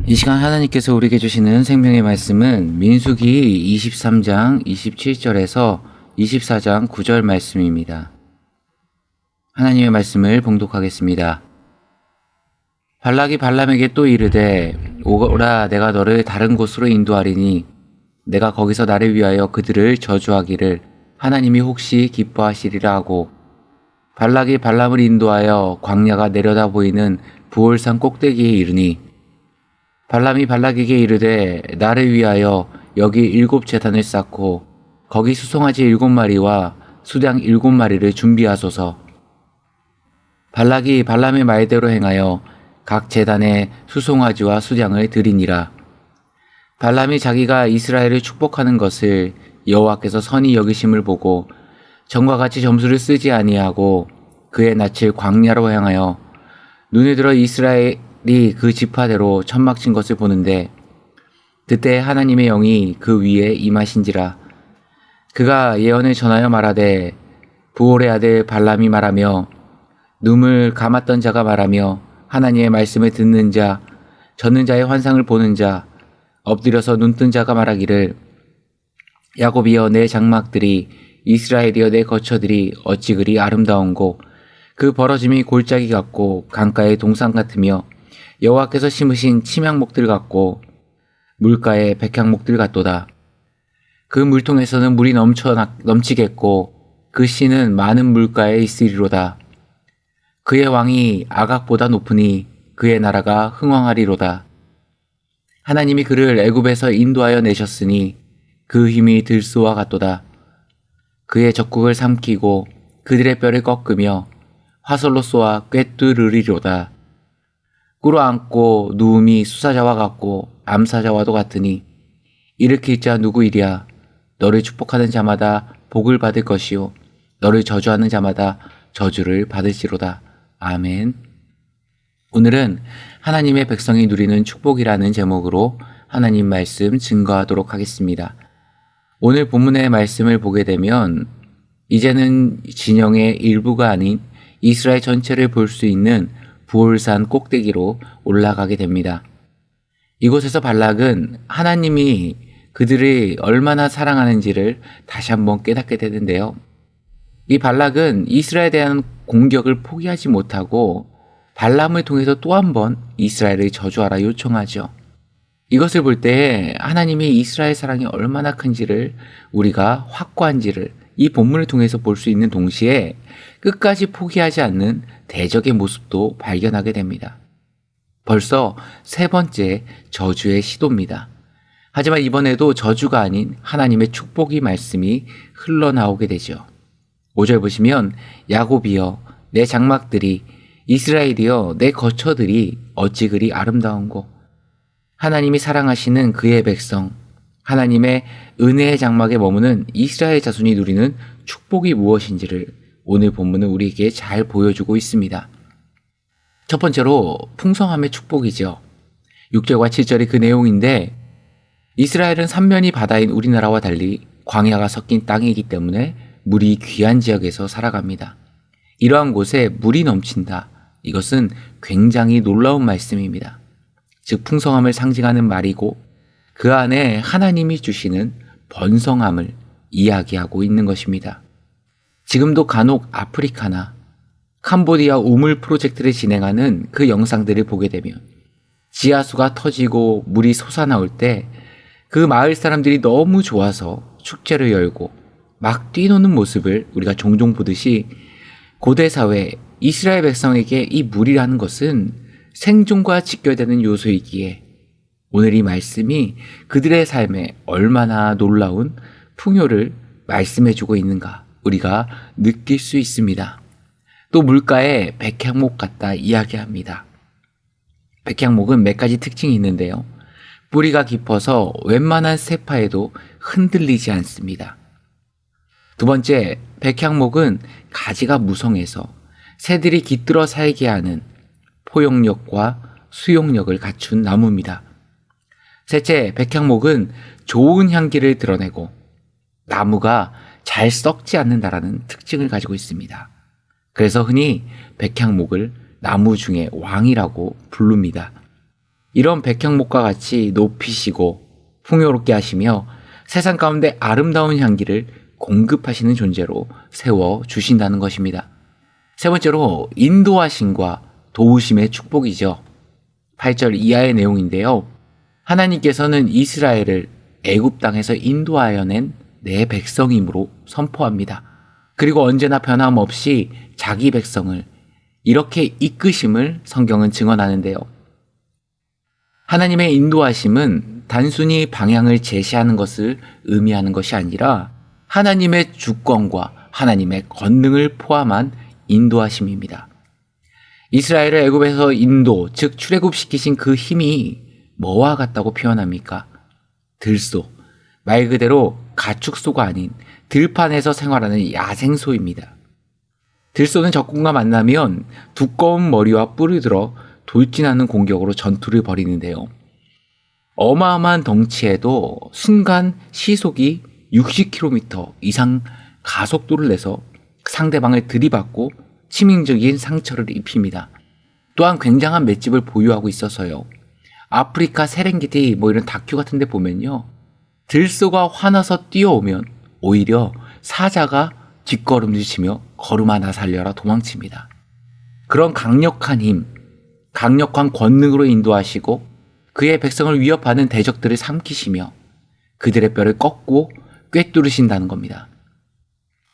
이 시간 하나님께서 우리에게 주시는 생명의 말씀은 민수기 23장 27절에서 24장 9절 말씀입니다. 하나님의 말씀을 봉독하겠습니다. 발락이 발람에게 또 이르되 오라 내가 너를 다른 곳으로 인도하리니 내가 거기서 나를 위하여 그들을 저주하기를 하나님이 혹시 기뻐하시리라 하고 발락이 발람을 인도하여 광야가 내려다 보이는 부올산 꼭대기에 이르니 발람이 발락에게 이르되 나를 위하여 여기 7 제단을 쌓고 거기 수송아지 7마리와 수량 7마리를 준비하소서. 발락이 발람의 말대로 행하여 각 제단에 수송아지와 수량을 드리니라. 발람이 자기가 이스라엘을 축복하는 것을 여호와께서 선히 여기심을 보고 전과 같이 점수를 쓰지 아니하고 그의 낯을 광야로 향하여 눈에 들어 이스라엘이 그 지파대로 천막 친 것을 보는데 그때 하나님의 영이 그 위에 임하신지라. 그가 예언을 전하여 말하되 부올의 아들 발람이 말하며 눈을 감았던 자가 말하며 하나님의 말씀을 듣는 자 젖는 자의 환상을 보는 자 엎드려서 눈뜬 자가 말하기를 야곱이여 내 장막들이 이스라엘이여 내 거처들이 어찌 그리 아름다운고 그 벌어짐이 골짜기 같고 강가의 동산 같으며 여호와께서 심으신 침향목들 같고 물가의 백향목들 같도다. 그 물통에서는 물이 넘치겠고 그 씨는 많은 물가에 있으리로다. 그의 왕이 아각보다 높으니 그의 나라가 흥왕하리로다. 하나님이 그를 애굽에서 인도하여 내셨으니 그 힘이 들소와 같도다. 그의 적국을 삼키고 그들의 뼈를 꺾으며 화살로 쏘아 꿰뚫으리로다. 꿇어앉고 누움이 수사자와 같고 암사자와도 같으니 일으킬 자 누구이랴. 너를 축복하는 자마다 복을 받을 것이요 너를 저주하는 자마다 저주를 받을지로다. 아멘. 오늘은 하나님의 백성이 누리는 축복이라는 제목으로 하나님 말씀 증거하도록 하겠습니다. 오늘 본문의 말씀을 보게 되면 이제는 진영의 일부가 아닌 이스라엘 전체를 볼 수 있는 부올산 꼭대기로 올라가게 됩니다. 이곳에서 발락은 하나님이 그들이 얼마나 사랑하는지를 다시 한번 깨닫게 되는데요. 이 발락은 이스라엘에 대한 공격을 포기하지 못하고 발람을 통해서 또 한 번 이스라엘을 저주하라 요청하죠. 이것을 볼 때 하나님이 이스라엘 사랑이 얼마나 큰지를 우리가 확고한지를 이 본문을 통해서 볼 수 있는 동시에 끝까지 포기하지 않는 대적의 모습도 발견하게 됩니다. 벌써 3번째 저주의 시도입니다. 하지만 이번에도 저주가 아닌 하나님의 축복의 말씀이 흘러나오게 되죠. 5절 보시면 야곱이여 내 장막들이 이스라엘이여 내 거처들이 어찌 그리 아름다운고 하나님이 사랑하시는 그의 백성 하나님의 은혜의 장막에 머무는 이스라엘 자손이 누리는 축복이 무엇인지를 오늘 본문은 우리에게 잘 보여주고 있습니다. 첫 번째로 풍성함의 축복이죠. 6절과 7절이 그 내용인데 이스라엘은 삼면이 바다인 우리나라와 달리 광야가 섞인 땅이기 때문에 물이 귀한 지역에서 살아갑니다. 이러한 곳에 물이 넘친다. 이것은 굉장히 놀라운 말씀입니다. 즉 풍성함을 상징하는 말이고 그 안에 하나님이 주시는 번성함을 이야기하고 있는 것입니다. 지금도 간혹 아프리카나 캄보디아 우물 프로젝트를 진행하는 그 영상들을 보게 되면 지하수가 터지고 물이 솟아나올 때 그 마을 사람들이 너무 좋아서 축제를 열고 막 뛰노는 모습을 우리가 종종 보듯이 고대 사회 이스라엘 백성에게 이 물이라는 것은 생존과 직결되는 요소이기에 오늘 이 말씀이 그들의 삶에 얼마나 놀라운 풍요를 말씀해주고 있는가 우리가 느낄 수 있습니다. 또 물가에 백향목 같다 이야기합니다. 백향목은 몇 가지 특징이 있는데요. 뿌리가 깊어서 웬만한 세파에도 흔들리지 않습니다. 두 번째, 백향목은 가지가 무성해서 새들이 깃들어 살게 하는 포용력과 수용력을 갖춘 나무입니다. 셋째, 백향목은 좋은 향기를 드러내고 나무가 잘 썩지 않는다라는 특징을 가지고 있습니다. 그래서 흔히 백향목을 나무 중에 왕이라고 부릅니다. 이런 백향목과 같이 높이시고 풍요롭게 하시며 세상 가운데 아름다운 향기를 공급하시는 존재로 세워주신다는 것입니다. 세 번째로 인도하심과 도우심의 축복이죠. 8절 이하의 내용인데요. 하나님께서는 이스라엘을 애굽 땅에서 인도하여 낸 내 백성임으로 선포합니다. 그리고 언제나 변함없이 자기 백성을 이렇게 이끄심을 성경은 증언하는데요. 하나님의 인도하심은 단순히 방향을 제시하는 것을 의미하는 것이 아니라 하나님의 주권과 하나님의 권능을 포함한 인도하심입니다. 이스라엘을 애굽에서 인도, 즉 출애굽시키신 그 힘이 뭐와 같다고 표현합니까? 들소, 말 그대로 가축소가 아닌 들판에서 생활하는 야생소입니다. 들소는 적군과 만나면 두꺼운 머리와 뿔을 들어 돌진하는 공격으로 전투를 벌이는데요. 어마어마한 덩치에도 순간 시속이 60km 이상 가속도를 내서 상대방을 들이받고 치명적인 상처를 입힙니다. 또한 굉장한 맷집을 보유하고 있어서요. 아프리카 세렝게티 이런 다큐 같은 데 보면요. 들소가 화나서 뛰어오면 오히려 사자가 뒷걸음질 치며 걸음 하나 살려라 도망칩니다. 그런 강력한 힘, 강력한 권능으로 인도하시고 그의 백성을 위협하는 대적들을 삼키시며 그들의 뼈를 꺾고 꿰뚫으신다는 겁니다.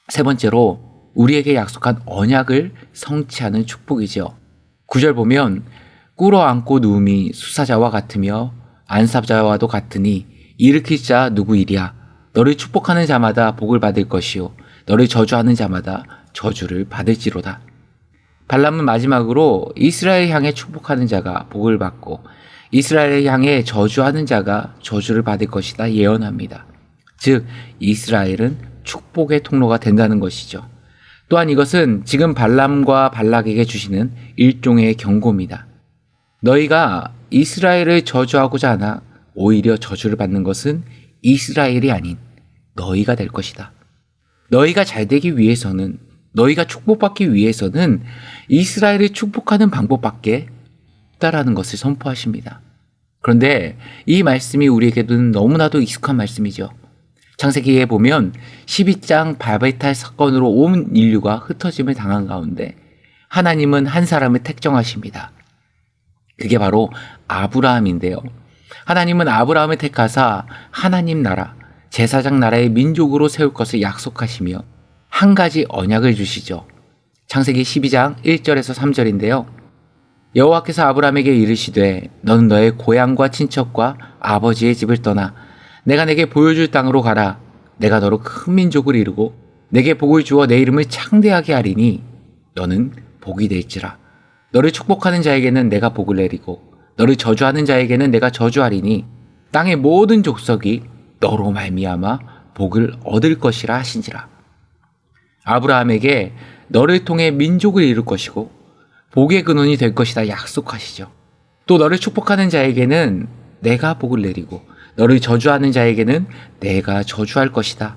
세 번째로 우리에게 약속한 언약을 성취하는 축복이죠. 9절 보면 꿇어 앉고 누움이 수사자와 같으며 안사자와도 같으니 일으킬 자 누구이랴. 너를 축복하는 자마다 복을 받을 것이요 너를 저주하는 자마다 저주를 받을지로다. 발람은 마지막으로 이스라엘 향해 축복하는 자가 복을 받고 이스라엘을 향해 저주하는 자가 저주를 받을 것이다 예언합니다. 즉 이스라엘은 축복의 통로가 된다는 것이죠. 또한 이것은 지금 발람과 발락에게 주시는 일종의 경고입니다. 너희가 이스라엘을 저주하고자 하나 오히려 저주를 받는 것은 이스라엘이 아닌 너희가 될 것이다. 너희가 잘 되기 위해서는, 너희가 축복받기 위해서는 이스라엘을 축복하는 방법밖에 없다라는 것을 선포하십니다. 그런데 이 말씀이 우리에게는 너무나도 익숙한 말씀이죠. 창세기에 보면 12장 바벨탑 사건으로 온 인류가 흩어짐을 당한 가운데 하나님은 한 사람을 택정하십니다. 그게 바로 아브라함인데요. 하나님은 아브라함을 택하사 하나님 나라, 제사장 나라의 민족으로 세울 것을 약속하시며 한 가지 언약을 주시죠. 창세기 12장 1절에서 3절인데요. 여호와께서 아브라함에게 이르시되 너는 너의 고향과 친척과 아버지의 집을 떠나 내가 내게 보여줄 땅으로 가라. 내가 너로 큰 민족을 이루고 내게 복을 주어 내 이름을 창대하게 하리니 너는 복이 될지라. 너를 축복하는 자에게는 내가 복을 내리고 너를 저주하는 자에게는 내가 저주하리니 땅의 모든 족속이 너로 말미암아 복을 얻을 것이라 하신지라. 아브라함에게 너를 통해 민족을 이룰 것이고 복의 근원이 될 것이다 약속하시죠. 또 너를 축복하는 자에게는 내가 복을 내리고 너를 저주하는 자에게는 내가 저주할 것이다.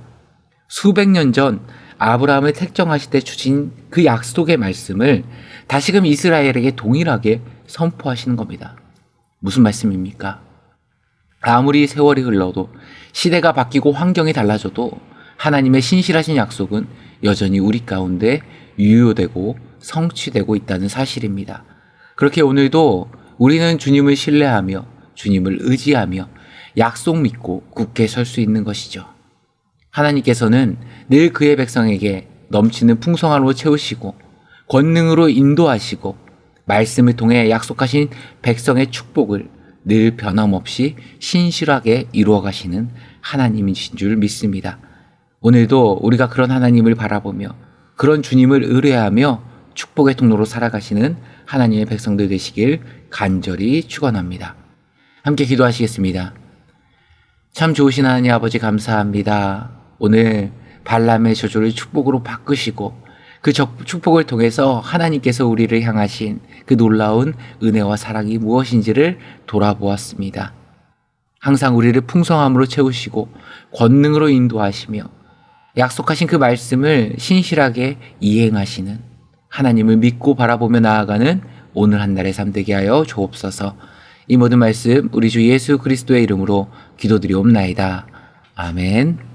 수백 년 전 아브라함을 택정하실 때 주신 그 약속의 말씀을 다시금 이스라엘에게 동일하게 선포하시는 겁니다. 무슨 말씀입니까? 아무리 세월이 흘러도 시대가 바뀌고 환경이 달라져도 하나님의 신실하신 약속은 여전히 우리 가운데 유효되고 성취되고 있다는 사실입니다. 그렇게 오늘도 우리는 주님을 신뢰하며 주님을 의지하며 약속 믿고 굳게 설 수 있는 것이죠. 하나님께서는 늘 그의 백성에게 넘치는 풍성함으로 채우시고 권능으로 인도하시고 말씀을 통해 약속하신 백성의 축복을 늘 변함없이 신실하게 이루어 가시는 하나님이신 줄 믿습니다. 오늘도 우리가 그런 하나님을 바라보며 그런 주님을 의뢰하며 축복의 통로로 살아가시는 하나님의 백성들 되시길 간절히 축원합니다. 함께 기도하시겠습니다. 참 좋으신 하나님 아버지 감사합니다. 오늘 발람의 저주를 축복으로 바꾸시고 그 축복을 통해서 하나님께서 우리를 향하신 그 놀라운 은혜와 사랑이 무엇인지를 돌아보았습니다. 항상 우리를 풍성함으로 채우시고 권능으로 인도하시며 약속하신 그 말씀을 신실하게 이행하시는 하나님을 믿고 바라보며 나아가는 오늘 한 날의 삶 되게 하여 주옵소서. 이 모든 말씀 우리 주 예수 그리스도의 이름으로 기도드리옵나이다. 아멘.